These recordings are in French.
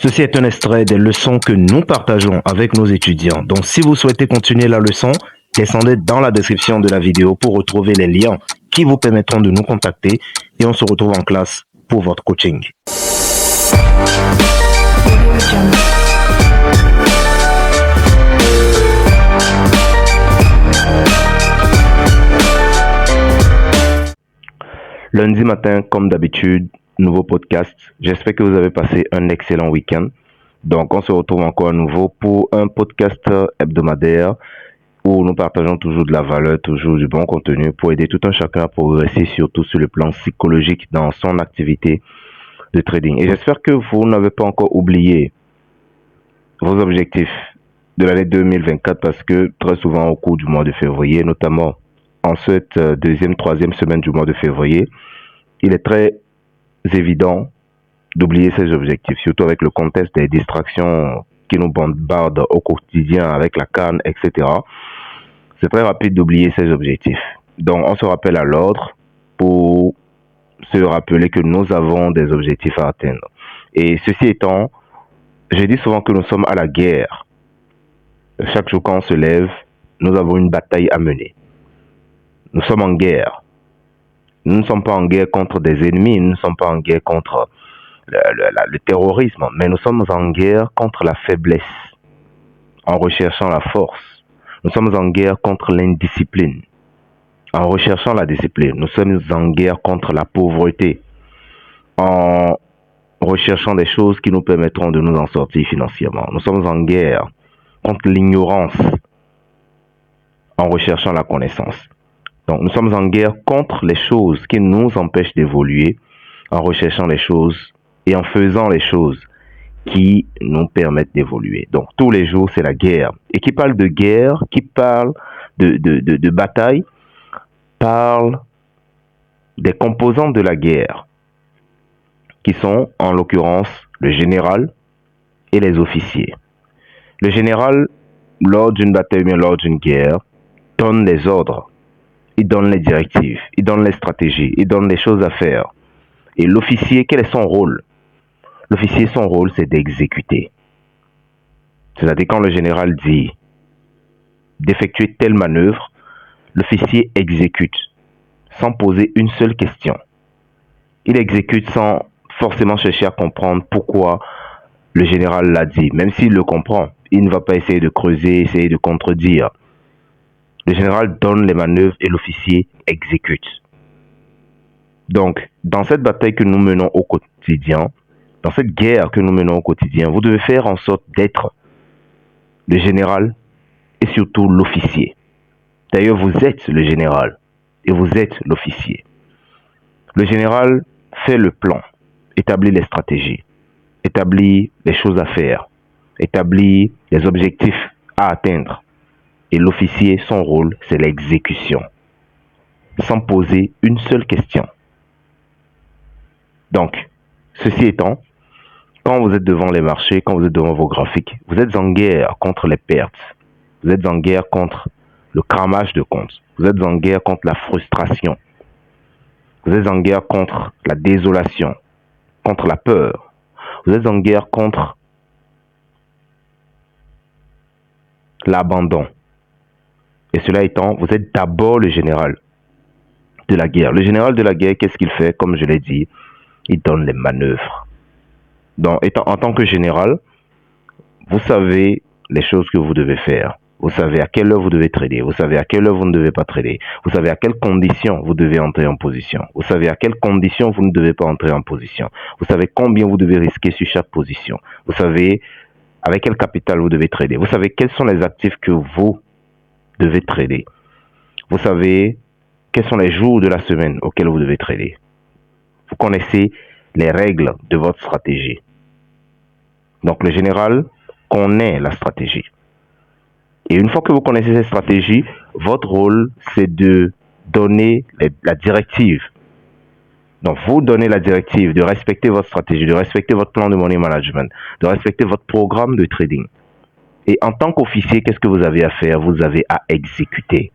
Ceci est un extrait des leçons que nous partageons avec nos étudiants. Donc, si vous souhaitez continuer la leçon, descendez dans la description de la vidéo pour retrouver les liens qui vous permettront de nous contacter et on se retrouve en classe pour votre coaching. Lundi matin, comme d'habitude, nouveau podcast. J'espère que vous avez passé un excellent week-end. Donc, on se retrouve encore à nouveau pour un podcast hebdomadaire où nous partageons toujours de la valeur, toujours du bon contenu pour aider tout un chacun à progresser, surtout sur le plan psychologique dans son activité de trading. Et j'espère que vous n'avez pas encore oublié vos objectifs de l'année 2024 parce que très souvent au cours du mois de février, notamment en cette deuxième, troisième semaine du mois de février, il est très évident d'oublier ces objectifs, surtout avec le contexte des distractions qui nous bombardent au quotidien avec la canne, etc. C'est très rapide d'oublier ces objectifs. Donc, on se rappelle à l'ordre pour se rappeler que nous avons des objectifs à atteindre. Et ceci étant, je dis souvent que nous sommes à la guerre. Chaque jour quand on se lève, nous avons une bataille à mener. Nous sommes en guerre. Nous ne sommes pas en guerre contre des ennemis, nous ne sommes pas en guerre contre le terrorisme, mais nous sommes en guerre contre la faiblesse, en recherchant la force. Nous sommes en guerre contre l'indiscipline, en recherchant la discipline. Nous sommes en guerre contre la pauvreté, en recherchant des choses qui nous permettront de nous en sortir financièrement. Nous sommes en guerre contre l'ignorance, en recherchant la connaissance. Donc, nous sommes en guerre contre les choses qui nous empêchent d'évoluer, en recherchant les choses et en faisant les choses qui nous permettent d'évoluer. Donc, tous les jours, c'est la guerre. Et qui parle de guerre, qui parle de bataille, parle des composants de la guerre, qui sont, en l'occurrence, le général et les officiers. Le général, lors d'une bataille ou bien lors d'une guerre, donne les ordres. Il donne les directives, il donne les stratégies, il donne les choses à faire. Et l'officier, quel est son rôle? L'officier, son rôle, c'est d'exécuter. C'est-à-dire quand le général dit d'effectuer telle manœuvre, l'officier exécute, sans poser une seule question. Il exécute sans forcément chercher à comprendre pourquoi le général l'a dit. Même s'il le comprend, il ne va pas essayer de creuser, essayer de contredire. Le général donne les manœuvres et l'officier exécute. Donc, dans cette bataille que nous menons au quotidien, dans cette guerre que nous menons au quotidien, vous devez faire en sorte d'être le général et surtout l'officier. D'ailleurs, vous êtes le général et vous êtes l'officier. Le général fait le plan, établit les stratégies, établit les choses à faire, établit les objectifs à atteindre. Et l'officier, son rôle, c'est l'exécution, sans poser une seule question. Donc, ceci étant, quand vous êtes devant les marchés, quand vous êtes devant vos graphiques, vous êtes en guerre contre les pertes. Vous êtes en guerre contre le cramage de comptes. Vous êtes en guerre contre la frustration. Vous êtes en guerre contre la désolation, contre la peur. Vous êtes en guerre contre l'abandon. Et cela étant, vous êtes d'abord le général de la guerre. Le général de la guerre, qu'est-ce qu'il fait? Comme je l'ai dit, il donne les manœuvres. Donc, en tant que général, vous savez les choses que vous devez faire. Vous savez à quelle heure vous devez trader. Vous savez à quelle heure vous ne devez pas trader. Vous savez à quelles conditions vous devez entrer en position. Vous savez à quelles conditions vous ne devez pas entrer en position. Vous savez combien vous devez risquer sur chaque position. Vous savez avec quel capital vous devez trader. Vous savez quels sont les actifs que vous devez trader. Vous savez quels sont les jours de la semaine auxquels vous devez trader. Vous connaissez les règles de votre stratégie. Donc, le général connaît la stratégie. Et une fois que vous connaissez cette stratégie, votre rôle, c'est de donner la directive. Donc, vous donnez la directive de respecter votre stratégie, de respecter votre plan de money management, de respecter votre programme de trading. Et en tant qu'officier, qu'est-ce que vous avez à faire? Vous avez à exécuter.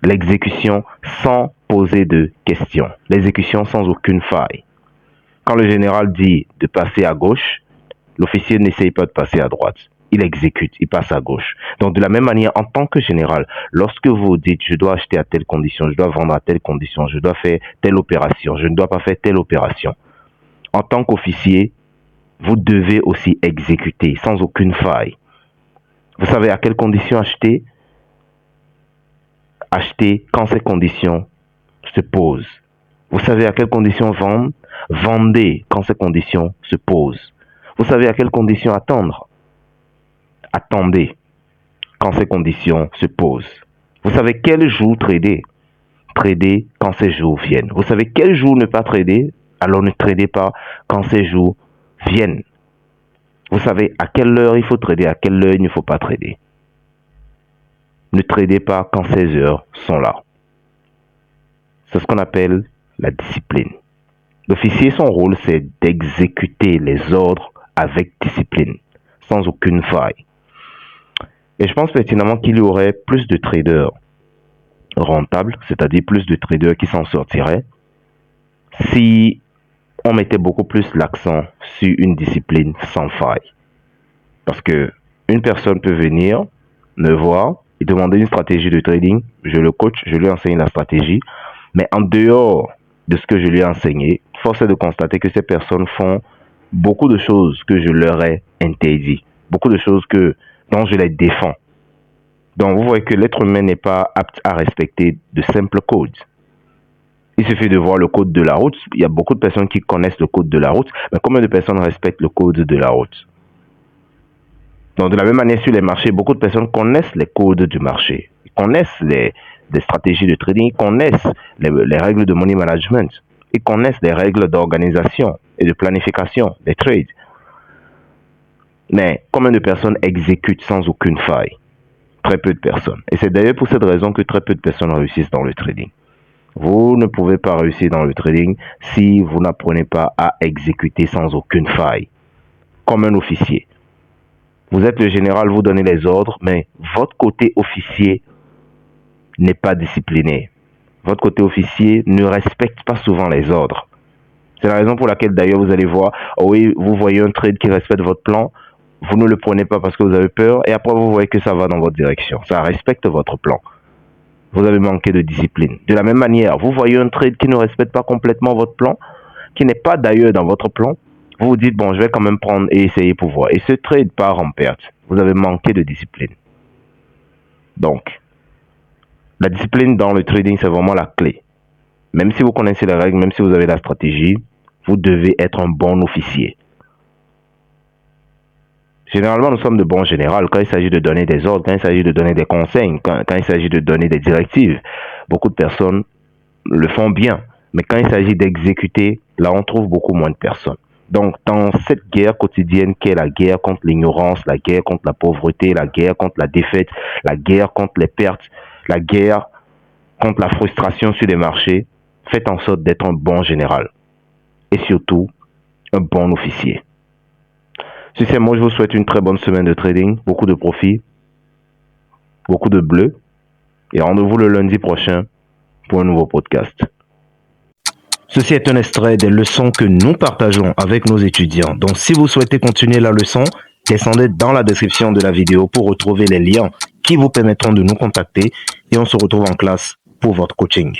L'exécution sans poser de questions. L'exécution sans aucune faille. Quand le général dit de passer à gauche, L'officier n'essaye pas de passer à droite. Il exécute, il passe à gauche. Donc, de la même manière, en tant que général, lorsque vous dites, je dois acheter à telle condition, je dois vendre à telle condition, je dois faire telle opération, je ne dois pas faire telle opération. En tant qu'officier, vous devez aussi exécuter sans aucune faille. Vous savez à quelles conditions acheter? Acheter quand ces conditions se posent. Vous savez à quelles conditions vendre? Vendez quand ces conditions se posent. Vous savez à quelles conditions attendre? Attendez quand ces conditions se posent. Vous savez quel jour trader? Trader quand ces jours viennent. Vous savez quel jour ne pas trader? Alors ne tradez pas quand ces jours viennent. Vous savez à quelle heure il faut trader, à quelle heure il ne faut pas trader. Ne tradez pas quand ces heures sont là. C'est ce qu'on appelle la discipline. L'officier, son rôle, c'est d'exécuter les ordres avec discipline, sans aucune faille. Et je pense pertinemment qu'il y aurait plus de traders rentables, c'est-à-dire plus de traders qui s'en sortiraient, si on mettait beaucoup plus l'accent sur une discipline sans faille. Parce que une personne peut venir me voir et demander une stratégie de trading, je le coach, je lui enseigne la stratégie, mais en dehors de ce que je lui ai enseigné, force est de constater que ces personnes font beaucoup de choses que je leur ai interdit, beaucoup de choses dont je les défends. Donc vous voyez que l'être humain n'est pas apte à respecter de simples codes. Il suffit de voir le code de la route. Il y a beaucoup de personnes qui connaissent le code de la route, mais combien de personnes respectent le code de la route? Donc de la même manière sur les marchés, beaucoup de personnes connaissent les codes du marché, ils connaissent les stratégies de trading, ils connaissent les règles de money management, ils connaissent les règles d'organisation et de planification des trades. Mais combien de personnes exécutent sans aucune faille? Très peu de personnes. Et c'est d'ailleurs pour cette raison que très peu de personnes réussissent dans le trading. Vous ne pouvez pas réussir dans le trading si vous n'apprenez pas à exécuter sans aucune faille, comme un officier. Vous êtes le général, vous donnez les ordres, mais votre côté officier n'est pas discipliné. Votre côté officier ne respecte pas souvent les ordres. C'est la raison pour laquelle d'ailleurs vous allez voir, oui, vous voyez un trade qui respecte votre plan, vous ne le prenez pas parce que vous avez peur, et après vous voyez que ça va dans votre direction. Ça respecte votre plan. Vous avez manqué de discipline. De la même manière, vous voyez un trade qui ne respecte pas complètement votre plan, qui n'est pas d'ailleurs dans votre plan, vous vous dites, bon, je vais quand même prendre et essayer pour voir. Et ce trade part en perte. Vous avez manqué de discipline. Donc, la discipline dans le trading, c'est vraiment la clé. Même si vous connaissez les règles, même si vous avez la stratégie, vous devez être un bon officier. Généralement, nous sommes de bons généraux quand il s'agit de donner des ordres, quand il s'agit de donner des conseils, quand il s'agit de donner des directives. Beaucoup de personnes le font bien. Mais quand il s'agit d'exécuter, là, on trouve beaucoup moins de personnes. Donc, dans cette guerre quotidienne qu'est la guerre contre l'ignorance, la guerre contre la pauvreté, la guerre contre la défaite, la guerre contre les pertes, la guerre contre la frustration sur les marchés, faites en sorte d'être un bon général. Et surtout, un bon officier. Sur ces mots, je vous souhaite une très bonne semaine de trading, beaucoup de profit, beaucoup de bleu. Et rendez-vous le lundi prochain pour un nouveau podcast. Ceci est un extrait des leçons que nous partageons avec nos étudiants. Donc, si vous souhaitez continuer la leçon, descendez dans la description de la vidéo pour retrouver les liens qui vous permettront de nous contacter et on se retrouve en classe pour votre coaching.